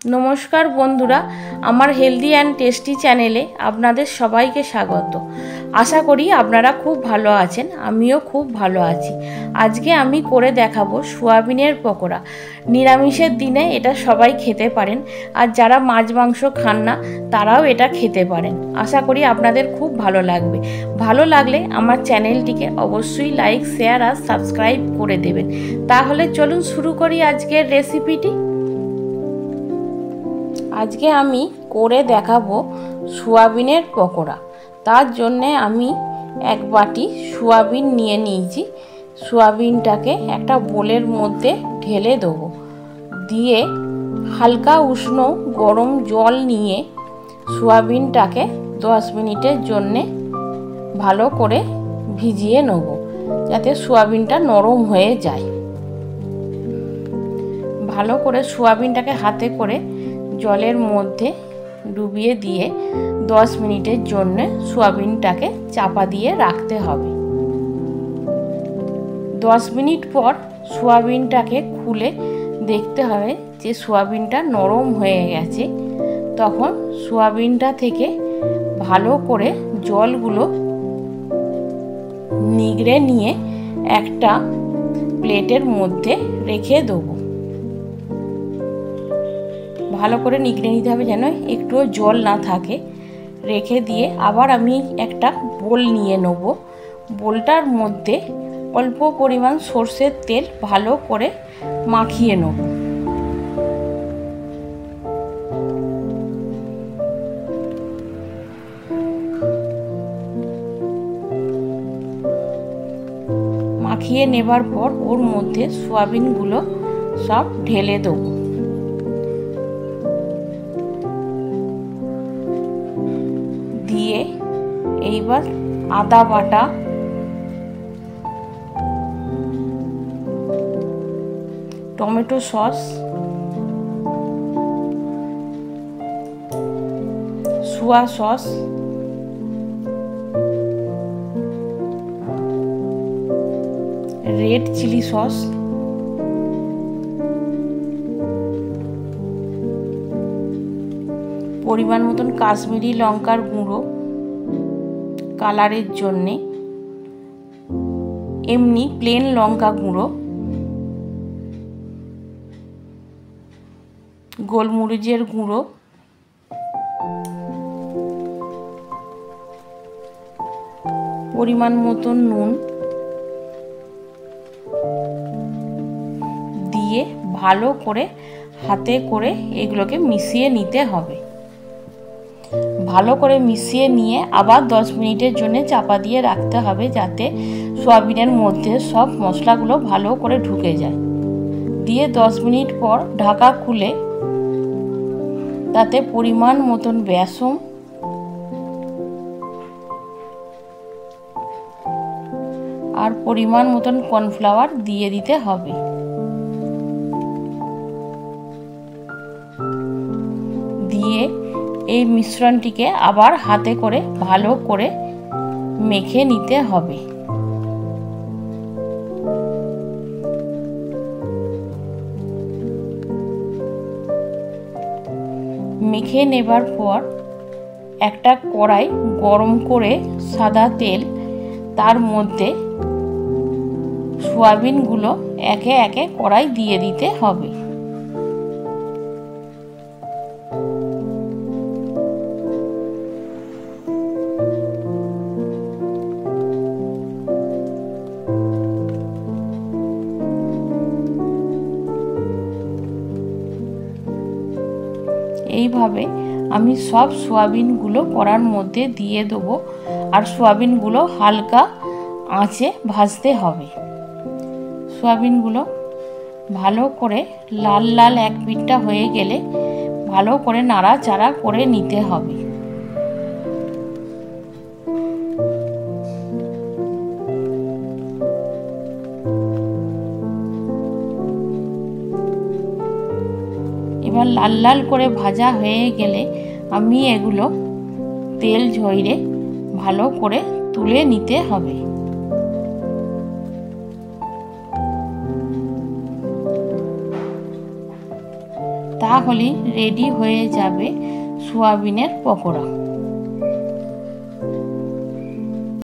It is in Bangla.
নমস্কার বন্ধুরা, আমার হেলদি অ্যান্ড টেস্টি চ্যানেলে আপনাদের সবাইকে স্বাগত। আশা করি আপনারা খুব ভালো আছেন, আমিও খুব ভালো আছি। আজকে আমি করে দেখাবো সোয়াবিনের পকোড়া। নিরামিষের দিনে এটা সবাই খেতে পারেন, আর যারা মাছ মাংস খান না তারাও এটা খেতে পারেন। আশা করি আপনাদের খুব ভালো লাগবে। ভালো লাগলে আমার চ্যানেলটিকে অবশ্যই লাইক, শেয়ার আর সাবস্ক্রাইব করে দেবেন। তাহলে চলুন শুরু করি আজকের রেসিপিটি। আজকে আমি করে দেখাবো সোয়াবিনের পকোড়া। তার জন্যে আমি এক বাটি সোয়াবিন নিয়ে নিয়েছি। সোয়াবিনটাকে একটা বোলের মধ্যে ঢেলে দেবো, দিয়ে হালকা উষ্ণ গরম জল নিয়ে সোয়াবিনটাকে 10 মিনিটের জন্যে ভালো করে ভিজিয়ে নেব, যাতে সোয়াবিনটা নরম হয়ে যায়। ভালো করে সোয়াবিনটাকে হাতে করে জলের মধ্যে ডুবিয়ে দিয়ে 10 মিনিটের জন্য সোয়াবিনটাকে চাপা দিয়ে রাখতে হবে। 10 মিনিট পর সোয়াবিনটাকে খুলে দেখতে হবে যে সোয়াবিনটা নরম হয়ে গেছে। তখন সোয়াবিনটা থেকে ভালো করে জলগুলো নিগড়ে নিয়ে একটা প্লেটের মধ্যে রেখে দেবো। ভালো করে নিগড়ে নিতে হবে যেন একটুও জল না থাকে। রেখে দিয়ে আবার আমি একটা বোল নিয়ে নেব। বোলটার মধ্যে অল্প পরিমাণ সর্ষের তেল ভালো করে মাখিয়ে নেব। মাখিয়ে নেবার পর ওর মধ্যে সোয়াবিনগুলো সব ঢেলে দেবো। দিয়ে এইবার আদা বাটা, tomato sauce, soya sauce, red chilli sauce, পরিমাণ মতন কাশ্মীরি লঙ্কার গুঁড়ো কালারের জন্যে, এমনি প্লেন লঙ্কা গুঁড়ো, গোলমরিচের গুঁড়ো, পরিমাণ মতন নুন দিয়ে ভালো করে হাতে করে এগুলোকে মিশিয়ে নিতে হবে। ভালো করে মিশিয়ে নিয়ে আবার 10 মিনিটের জন্য চাপা দিয়ে রাখতে হবে, যাতে সোয়াবিনের মধ্যে সব মশলাগুলো ভালো করে ঢুকে যায়। দিয়ে 10 মিনিট পর ঢাকা খুলে তাতে পরিমাণ মতন বেসন আর পরিমাণ মতন কর্নফ্লাওয়ার দিয়ে দিতে হবে। দিয়ে এই মিশ্রণটিকে আবার হাতে করে ভালো করে মেখে নিতে হবে। মেখে নেবার পর একটা কড়াই গরম করে সাদা তেল, তার মধ্যে সোয়াবিনগুলো একে একে কড়াই দিয়ে দিতে হবে। এইভাবে আমি সব সোয়াবিনগুলো কড়ার মধ্যে দিয়ে দেবো, আর সোয়াবিনগুলো হালকা আঁচে ভাজতে হবে। সোয়াবিনগুলো ভালো করে লাল লাল এক পিঠটা হয়ে গেলে ভালো করে নাড়াচাড়া করে নিতে হবে। এবার লাল লাল করে ভাজা হয়ে গেলে আমি এগুলো তেল ঝরিয়ে ভালো করে তুলে নিতে হবে। তাহলেই রেডি হয়ে যাবে সোয়াবিনের পকোড়া।